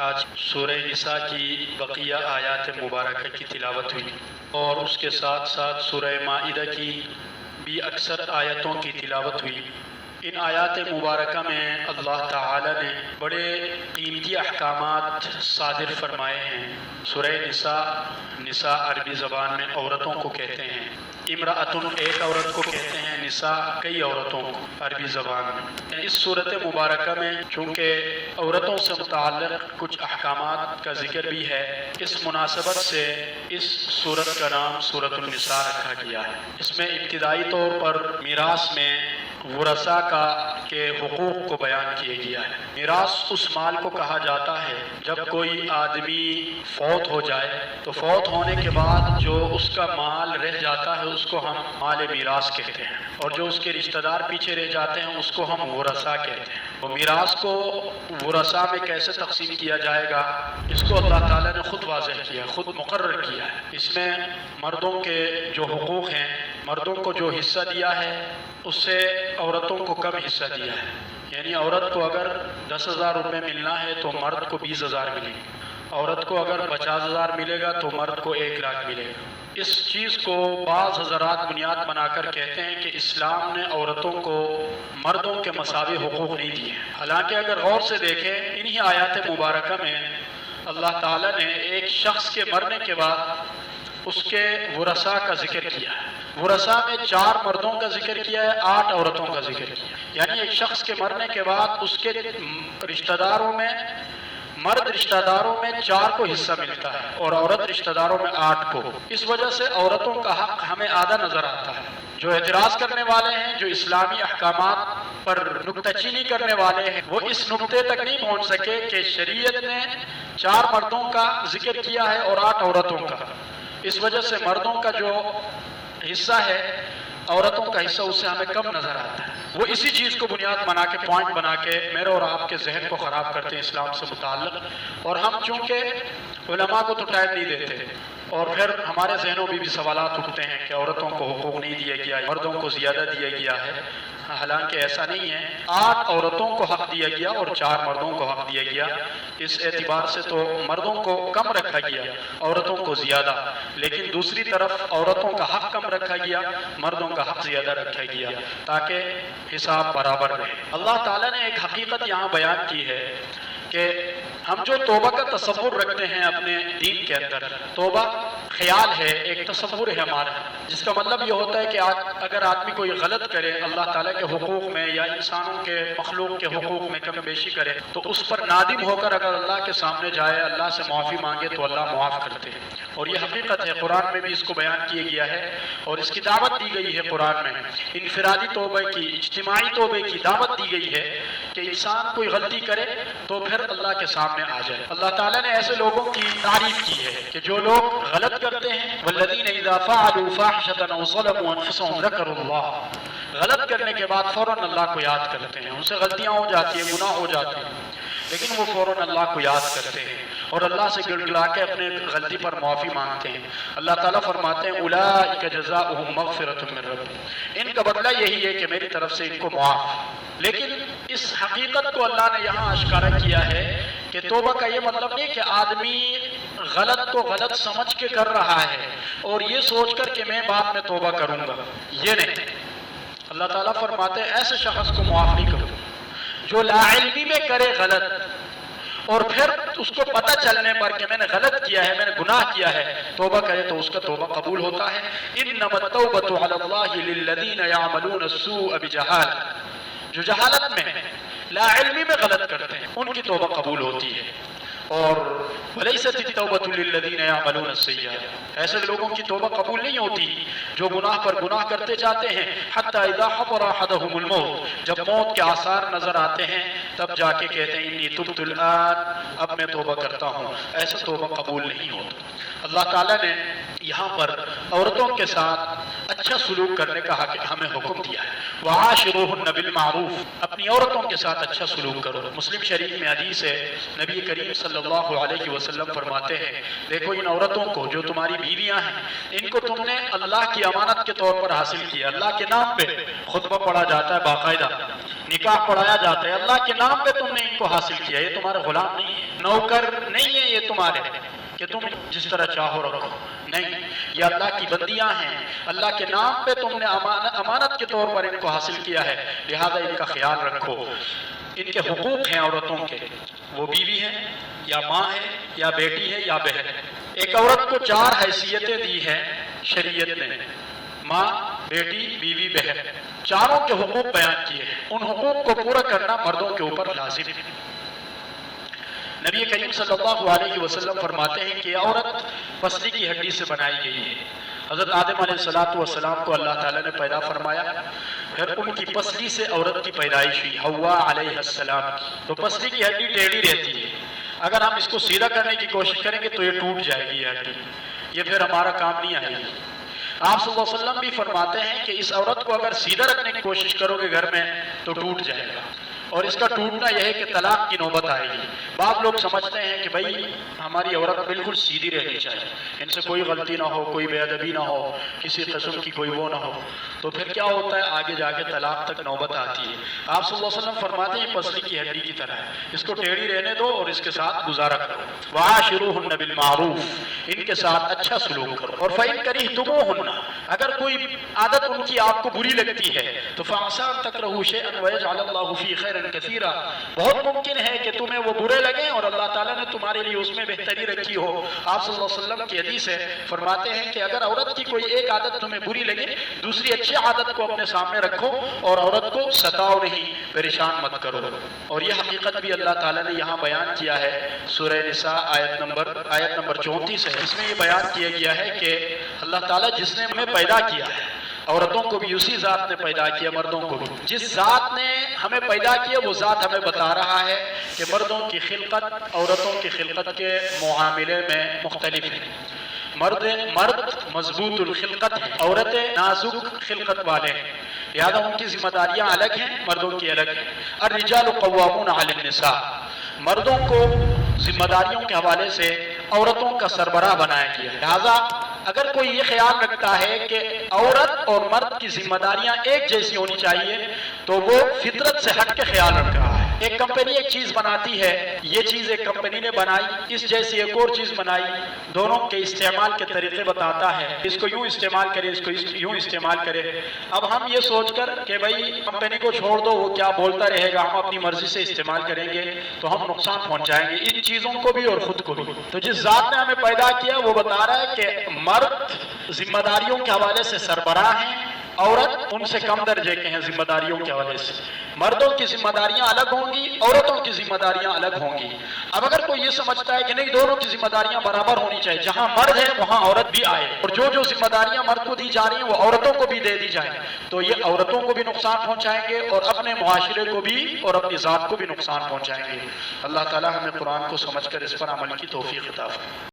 آج سورہ نساء کی بقیہ آیات مبارکہ کی تلاوت ہوئی اور اس کے ساتھ ساتھ سورہ مائدہ کی بھی اکثر آیتوں کی تلاوت ہوئی۔ ان آیات مبارکہ میں اللہ تعالی نے بڑے قیمتی احکامات صادر فرمائے ہیں۔ سورہ نساء عربی زبان میں عورتوں کو کہتے ہیں۔ امرأتن ایک عورت کو کہتے ہیں، نساء کئی عورتوں کو عربی زبان میں۔ اس صورت مبارکہ میں چونکہ عورتوں سے متعلق کچھ احکامات کا ذکر بھی ہے، اس مناسبت سے اس صورت کا نام سورۃ النساء رکھا گیا ہے۔ اس میں ابتدائی طور پر میراث میں ورثاء کے حقوق کو بیان کیا گیا ہے۔ میراث اس مال کو کہا جاتا ہے جب کوئی آدمی فوت ہو جائے تو فوت ہونے کے بعد جو اس کا مال رہ جاتا ہے اس کو ہم مال میراث کہتے ہیں، اور جو اس کے رشتہ دار پیچھے رہ جاتے ہیں اس کو ہم ورثاء کہتے ہیں۔ وہ میراث کو ورثاء میں کیسے تقسیم کیا جائے گا اس کو اللہ تعالیٰ نے خود واضح کیا، خود مقرر کیا ہے۔ اس میں مردوں کے جو حقوق ہیں، مردوں کو جو حصہ دیا ہے اس سے عورتوں کو کم حصہ دیا ہے۔ یعنی عورت کو اگر 10,000 روپے ملنا ہے تو مرد کو 20,000 ملیں گے، عورت کو اگر 50,000 ملے گا تو مرد کو 1,00,000 ملے گا۔ اس چیز کو بعض حضرات بنیاد بنا کر کہتے ہیں کہ اسلام نے عورتوں کو مردوں کے مساوی حقوق نہیں دیے، حالانکہ اگر غور سے دیکھیں انہی آیات مبارکہ میں اللہ تعالیٰ نے ایک شخص کے مرنے کے بعد اس کے ورثاء کا ذکر کیا ہے۔ ورثاء میں 4 مردوں کا ذکر کیا ہے، 8 عورتوں کا ذکر کیا، یعنی ایک شخص کے مرنے کے بعد اس کے رشتہ داروں میں، مرد رشتہ داروں میں 4 کو حصہ ملتا ہے اور عورت رشتہ داروں میں 8 کو۔ اس وجہ سے عورتوں کا حق ہمیں آدھا نظر آتا ہے۔ جو اعتراض کرنے والے ہیں، جو اسلامی احکامات پر نکتہ چینی کرنے والے ہیں، وہ اس نقطے تک نہیں پہنچ سکے کہ شریعت نے 4 مردوں کا ذکر کیا ہے اور 8 عورتوں کا۔ اس وجہ سے مردوں کا جو حصہ ہے، عورتوں کا حصہ اس سے ہمیں کم نظر آتا ہے۔ وہ اسی چیز کو بنیاد بنا کے، پوائنٹ بنا کے میرے اور آپ کے ذہن کو خراب کرتے ہیں اسلام سے متعلق، اور ہم چونکہ علماء کو تو ٹائم نہیں دیتے اور پھر ہمارے ذہنوں میں بھی سوالات اٹھتے ہیں کہ عورتوں کو حقوق نہیں دیا گیا، مردوں کو زیادہ دیا گیا ہے، حالانکہ ایسا نہیں ہے۔ 8 عورتوں کو حق دیا گیا اور 4 مردوں کو حق دیا گیا۔ اس اعتبار سے تو مردوں کو کم رکھا گیا، عورتوں کو زیادہ، لیکن دوسری طرف عورتوں کا حق کم رکھا گیا، مردوں کا حق زیادہ رکھا گیا تاکہ حساب برابر رہے۔ اللہ تعالیٰ نے ایک حقیقت یہاں بیان کی ہے کہ ہم جو توبہ کا تصور رکھتے ہیں اپنے دین کے اندر، توبہ خیال ہے، ایک تصور ہے ہمارا، جس کا مطلب یہ ہوتا ہے کہ اگر آدمی کوئی غلط کرے اللہ تعالیٰ کے حقوق میں یا انسانوں کے، مخلوق کے حقوق میں کم بیشی کرے تو اس پر نادم ہو کر اگر اللہ کے سامنے جائے، اللہ سے معافی مانگے تو اللہ معاف کرتے ہیں۔ اور یہ حقیقت ہے، قرآن میں بھی اس کو بیان کیا گیا ہے اور اس کی دعوت دی گئی ہے قرآن میں۔ انفرادی توبہ کی، اجتماعی توبہ کی دعوت دی گئی ہے کہ انسان کوئی غلطی کرے تو پھر اللہ کے سامنے آ جائے۔ اللہ تعالیٰ نے ایسے لوگوں کی تعریف کی ہے کہ جو لوگ غلط کرتے ہیں، والذین اذا فعلوا فاحشة او ظلموا انفسهم ذکروا اللہ، غلط کرنے کے بعد فوراً اللہ کو یاد کرتے ہیں۔ ان سے غلطیاں ہو جاتی ہیں، گناہ ہو جاتے ہیں، لیکن وہ فوراً اللہ کو یاد کرتے ہیں اور اللہ سے گڑ گڑا کے اپنے غلطی پر معافی مانگتے ہیں۔ اللہ تعالیٰ فرماتے ہیں اولئک جزاؤہم مغفرۃ من ربہم، ان کا بدلہ یہی ہے کہ میری طرف سے ان کو معاف۔ لیکن اس حقیقت کو اللہ نے یہاں اشکارا کیا ہے کہ توبہ کا یہ مطلب نہیں کہ آدمی غلط کو غلط سمجھ کے کر رہا ہے اور یہ سوچ کر کہ میں بعد میں توبہ کروں گا، یہ نہیں۔ اللہ تعالیٰ فرماتے ہیں ایسے شخص کو معاف نہیں کروں جو لا علمی میں کرے غلط اور پھر اس کو پتہ چلنے پر کہ میں نے غلط کیا ہے، میں نے گناہ کیا ہے، توبہ کرے تو اس کا توبہ قبول ہوتا ہے۔ انما التوبۃ علی اللہ للذین یعملون السوء بجہالۃ، جو جہالت میں، لا علمی میں غلط کرتے ہیں ان کی توبہ قبول ہوتی ہے۔ اور وَلَيْسَتِ التَّوْبَةُ لِلَّذِينَ يَعْمَلُونَ السَّيِّئَاتِ، ایسے لوگوں کی توبہ قبول نہیں ہوتی جو گناہ پر گناہ کرتے جاتے ہیں، حَتَّى إِذَا حَضَرَ أَحَدَهُمُ الْمَوْتُ، جب موت کے آثار نظر آتے ہیں تب جا کے کہتے ہیں انی تبت الآن، اب میں توبہ کرتا ہوں۔ ایسا توبہ قبول نہیں ہوتا۔ اللہ تعالیٰ نے یہاں پر عورتوں کے ساتھ اچھا سلوک کرنے کا ہمیں حکم دیا ہے۔ وَعَاشِرُوهُنَّ بِالْمَعْرُوفِ، اپنی عورتوں کے ساتھ اچھا سلوک کرو۔ مسلم شریف میں حدیث ہے، نبی کریم صلی اللہ علیہ وسلم فرماتے ہیں دیکھو ان عورتوں کو جو تمہاری بیویاں ہیں، ان کو تم نے اللہ کی امانت کے طور پر حاصل کیا، اللہ کے نام پہ خطبہ پڑھا جاتا ہے باقاعدہ، نکاح پڑھایا جاتا ہے، اللہ کے نام پہ تم نے ان کو حاصل کیا، یہ تمہارے غلام نہیں ہے، نوکر نہیں ہے یہ تمہارے کہ تم جس طرح چاہو رکھو، نہیں، یہ اللہ کی بندیاں ہیں، اللہ کے نام پہ تم نے امانت کے طور پر ان کو حاصل کیا ہے، لہذا ان کا خیال رکھو۔ ان کے حقوق ہیں عورتوں کے، وہ بیوی ہے یا ماں ہے یا بیٹی ہے یا بہن ہے۔ ایک عورت کو 4 حیثیتیں دی ہیں شریعت نے، ماں، بیٹی، بیوی، بہن، چاروں کے حقوق بیان کیے ہیں، ان حقوق کو پورا کرنا مردوں کے اوپر لازم ہے۔ نبی کریم صلی اللہ علیہ وسلم فرماتے ہیں کہ عورت پسلی کی ہڈی سے بنائی گئی ہے۔ حضرت آدم علیہ السلام کو اللہ تعالیٰ نے پیدا فرمایا، پھر ان کی پسلی سے عورت کی پیدائش ہوئی، حوا علیہ السلام کی۔ تو پسلی کی ہڈی ٹیڑھی رہتی ہے، اگر ہم اس کو سیدھا کرنے کی کوشش کریں گے تو یہ ٹوٹ جائے گی یہ ہڈی، یہ پھر ہمارا کام نہیں آئے گی۔ آپ صلی اللہ علیہ وسلم بھی فرماتے ہیں کہ اس عورت کو اگر سیدھا رکھنے کی کوشش کرو گے گھر میں تو ٹوٹ جائے گا، اور اس کا ٹوٹنا یہ ہے کہ طلاق کی نوبت آئے گی۔ بعض لوگ سمجھتے ہیں کہ بھائی ہماری عورت بالکل سیدھی رہنی چاہیے، ان سے کوئی غلطی نہ ہو، کوئی بے ادبی نہ ہو، کسی قسم کی کوئی وہ نہ ہو، تو پھر کیا ہوتا ہے آگے جا کے طلاق تک نوبت آتی ہے۔ آپ صلی اللہ علیہ وسلم فرماتے ہیں یہ پسلی کی ہڈی کی طرح ہے، اس کو ٹیڑھی رہنے دو اور اس کے ساتھ گزارا کرو۔ وَعَاشِرُوهُنَّ بِالْمَعْرُوفِ، ان کے ساتھ اچھا سلوک کرو۔ اور فَإِن كَرِهْتُمُوهُنَّ، اگر کوئی عادت ان کی آپ کو بری لگتی ہے تو فَعَسَىٰ أَن تَكْرَهُوا شَيْئًا وَيَجْعَلَ اللَّهُ فِيهِ خَيْرًا كَثِيرًا، بہت ممکن ہے کہ تمہیں وہ برے لگیں اور اللہ تعالیٰ نے تمہارے لیے اس میں بہتری رکھی ہو۔ آپ صلی اللہ علیہ وسلم کی حدیث ہے، فرماتے ہیں کہ اگر عورت کی کوئی ایک عادت تمہیں بری لگے، دوسری اچھی عادت کو اپنے سامنے رکھو اور عورت کو ستاؤ نہیں، پریشان مت کرو۔ اور یہ حقیقت بھی اللہ تعالیٰ نے یہاں بیان کیا ہے، سورہ نساء آیت نمبر 34 ہے، اس میں یہ بیان کیا گیا ہے کہ اللہ تعالیٰ جس نے ہمیں پیدا کیا ہے، عورتوں کو بھی اسی ذات نے پیدا کیا، مردوں کو بھی جس ذات نے ہمیں پیدا کیا وہ ذات ہمیں بتا رہا ہے کہ مردوں کی خلقت عورتوں کی خلقت کے معاملے میں مختلف ہے۔ مرد مضبوط الخلقت ہے، عورتیں نازک خلقت والے ہیں، لہذا ان کی ذمہ داریاں الگ ہیں، مردوں کی الگ ہیں۔ الرجال قوامون علی النساء، مردوں کو ذمہ داریوں کے حوالے سے عورتوں کا سربراہ بنایا گیا، لہذا اگر کوئی یہ خیال رکھتا ہے کہ عورت اور مرد کی ذمہ داریاں ایک جیسی ہونی چاہیے تو وہ فطرت سے ہٹ کے خیال رکھ رہا ہے۔ ایک کمپنی ایک چیز بناتی ہے، یہ چیز ایک کمپنی نے بنائی، اس جیسی ایک اور چیز بنائی، دونوں کے استعمال کے طریقے بتاتا ہے، اس کو یوں استعمال کرے، اس کو یوں استعمال کرے۔ اب ہم یہ سوچ کر کہ بھائی کمپنی کو چھوڑ دو، وہ کیا بولتا رہے گا، ہم اپنی مرضی سے استعمال کریں گے تو ہم نقصان پہنچائیں گے ان چیزوں کو بھی اور خود کو بھی۔ تو جس ذات نے ہمیں پیدا کیا وہ بتا رہا ہے کہ مرد ذمہ داریوں کے حوالے سے سربراہ ہیں، عورت ان سے کم درجے کے ہیں ذمہ داریوں کے حوالے سے۔ مردوں کی ذمہ داریاں الگ ہوں گی، عورتوں کی ذمہ داریاں الگ ہوں گی۔ اب اگر کوئی یہ سمجھتا ہے کہ نہیں دونوں کی ذمہ داریاں برابر ہونی چاہیے، جہاں مرد ہے وہاں عورت بھی آئے، اور جو ذمہ داریاں مرد کو دی جا رہی ہیں وہ عورتوں کو بھی دے دی جائیں، تو یہ عورتوں کو بھی نقصان پہنچائیں گے اور اپنے معاشرے کو بھی اور اپنی ذات کو بھی نقصان پہنچائیں گے۔ اللہ تعالی ہمیں قرآن کو سمجھ کر اس پر عمل کی توفیق عطا فرمائے۔